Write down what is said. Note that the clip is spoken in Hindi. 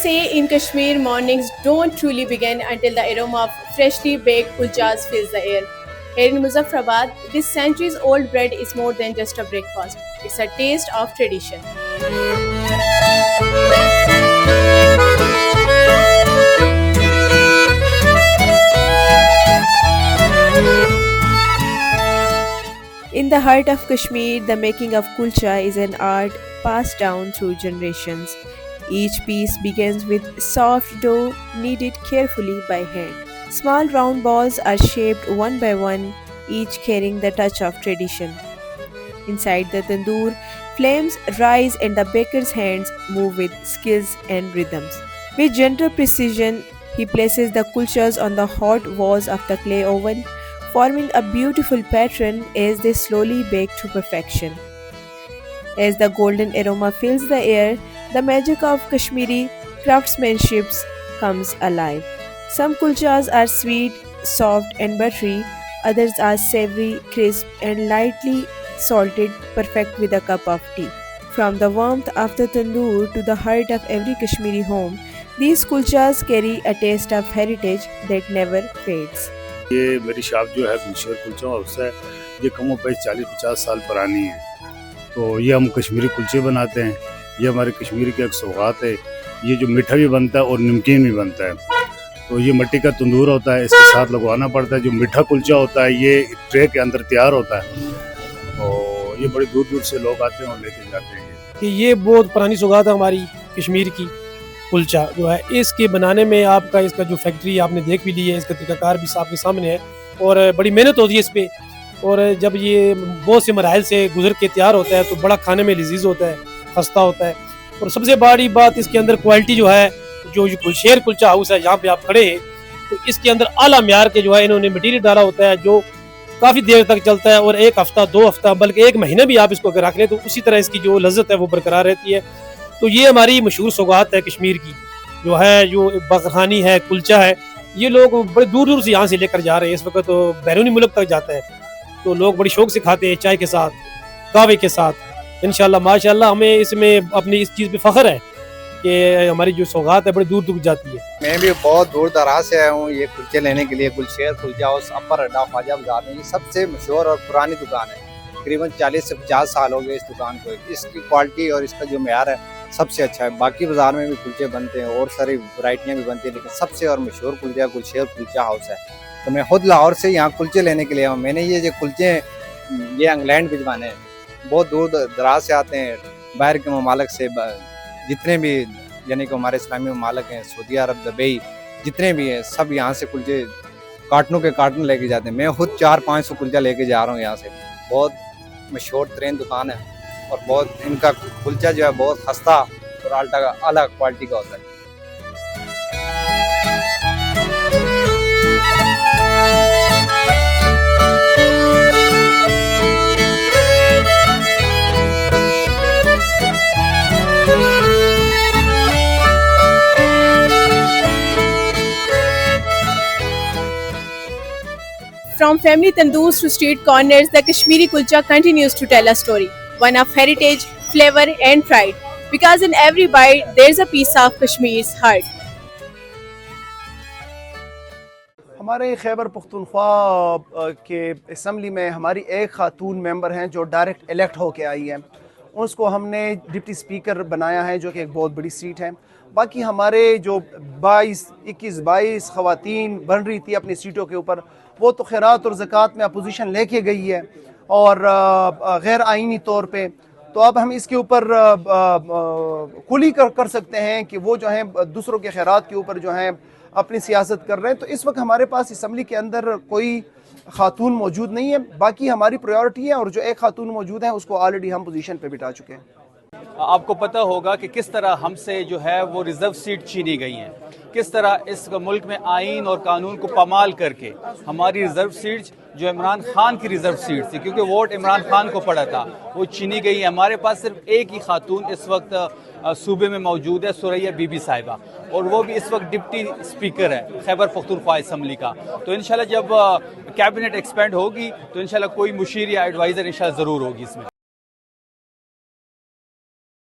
say in Kashmir, mornings don't truly begin until the aroma of freshly baked kulchas fills the air. Here in Muzaffarabad, this centuries-old bread is more than just a breakfast. It's a taste of tradition. In the heart of Kashmir, the making of kulcha is an art passed down through generations. Each piece begins with soft dough kneaded carefully by hand. Small round balls are shaped one by one, each carrying the touch of tradition. Inside the tandoor, flames rise and the baker's hands move with skills and rhythms. With gentle precision, he places the kulchas on the hot walls of the clay oven, forming a beautiful pattern as they slowly bake to perfection. As the golden aroma fills the air, the magic of Kashmiri craftsmanship comes alive. Some kulchas are sweet, soft, and buttery, others are savory, crisp, and lightly salted, perfect with a cup of tea. From the warmth of the tandoor to the heart of every Kashmiri home, these kulchas carry a taste of heritage that never fades. ये मेरी शॉप जो है गुलशेर कुलचा हाउस है, ये कम पैस 40-50 साल पुरानी है। तो ये हम कश्मीरी कुलचे बनाते हैं। ये हमारे कश्मीर की एक सौगात है। ये जो मीठा भी बनता है और नमकीन भी बनता है। तो ये मिट्टी का तंदूर होता है, इसके साथ लगवाना पड़ता है। जो मीठा कुलचा होता है ये ट्रे के अंदर तैयार होता है और ये बड़े दूर दूर से लोग आते हैं और लेके जाते हैं। कि ये बहुत पुरानी सौगात है हमारी कश्मीर की। कुलचा जो है इसके बनाने में आपका इसका जो फैक्ट्री आपने देख भी ली है, इसका तरीकाकार भी आपके सामने है और बड़ी मेहनत होती है इस पर। और जब ये बहुत से मराहल से गुजर के तैयार होता है तो बड़ा खाने में लजीज होता है, खस्ता होता है। और सबसे बड़ी बात इसके अंदर क्वालिटी जो है, जो गुलशेर कुलचा हाउस है यहाँ पे आप खड़े हैं, तो इसके अंदर आला म्यार के जो है इन्होंने मटीरियल डाला होता है जो काफ़ी देर तक चलता है। और 1 हफ्ता 2 हफ्ता बल्कि 1 महीना भी आप इसको अगर रख लें तो उसी तरह इसकी जो लज्जत है वो बरकरार रहती है। तो ये हमारी मशहूर सौगात है कश्मीर की, जो है जो बकरखानी है, कुलचा है। ये लोग बड़े दूर दूर से यहाँ से लेकर जा रहे हैं। इस वक्त तो बैरूनी मुल्क तक जाता है, तो लोग बड़ी शौक से खाते हैं, चाय के साथ, कहवे के साथ। इंशाल्लाह माशाल्लाह हमें इसमें अपनी इस चीज़ पे फ़ख्र है कि हमारी जो सौगात है बड़ी दूर दूर जाती है। मैं भी बहुत दूर दराज से आया हूँ ये कुलचे लेने के लिए। गुलशेर कुलचा हाउस अपर अड्डा ख्वाजा बाजार में, ये सबसे मशहूर और पुरानी दुकान है। तकरीबन 40 से 50 साल हो गए इस दुकान को। इसकी क्वालिटी और इसका जो मेयार है सबसे अच्छा है। बाकी बाजार में भी कुलचे बनते हैं और सारी वैरायटियाँ भी बनती हैं, लेकिन सबसे और मशहूर कुलचा गुलशेर कुलचा हाउस है। तो मैं खुद लाहौर से यहाँ कुलचे लेने के लिए आया हूँ। मैंने ये जो कुलचे ये इंग्लैंड भिजवाने हैं, बहुत दूर दराज से आते हैं, बाहर के ममालिक से, जितने भी यानी कि हमारे इस्लामी ममालिक हैं, सऊदी अरब, दुबई, जितने भी हैं सब यहाँ से कुलचे कार्टनों के कार्टन लेके जाते हैं। मैं खुद 400-500 कुलचा लेके जा रहा हूँ यहाँ से। बहुत मशहूर तरीन दुकान है और बहुत इनका कुलचा जो है बहुत खस्ता और अलग क्वालिटी का होता है। From family tandoors to street corners, the Kashmiri kulcha continues to tell a story, one of heritage, flavor and pride. Because in every bite, there's a piece of Kashmir's heart. हमारे खैबर पख्तूनख्वा के असम्बली में हमारी एक खातून मेंबर हैं जो डायरेक्ट इलेक्ट होके आई है। उसको हमने डिप्टी स्पीकर बनाया है, जो कि एक बहुत बड़ी सीट है। बाकी हमारे जो 21-22 ख़वातीन बन रही थी अपनी सीटों के ऊपर, वो तो खैरात और ज़कात में अपोजिशन लेके गई है और गैर आइनी तौर पे। तो अब हम इसके ऊपर खुली कर सकते हैं कि वो जो है दूसरों के खैरात के ऊपर जो है अपनी सियासत कर रहे हैं। तो इस वक्त हमारे पास असम्बली के अंदर कोई खातून मौजूद नहीं है। बाकी हमारी प्रायोरिटी है और जो एक खातून मौजूद है उसको ऑलरेडी हम पोजीशन पे बिठा चुके हैं। आपको पता होगा कि किस तरह हमसे जो है वो रिजर्व सीट छीनी गई हैं, किस तरह इस मुल्क में आइन और कानून को पामाल करके हमारी रिजर्व सीट जो इमरान खान की रिजर्व सीट थी, क्योंकि वोट इमरान खान को पड़ा था, वो छीनी गई है। हमारे पास सिर्फ एक ही खातून इस वक्त सूबे में मौजूद है, सुरैया बीबी साहिबा, और वो भी इस वक्त डिप्टी स्पीकर है खैबर पख्तूनख्वा असम्बली का। तो इंशाल्लाह जब कैबिनेट एक्सपेंड होगी तो इंशाल्लाह कोई मुशीर या एडवाइज़र इंशाल्लाह ज़रूर होगी इसमें।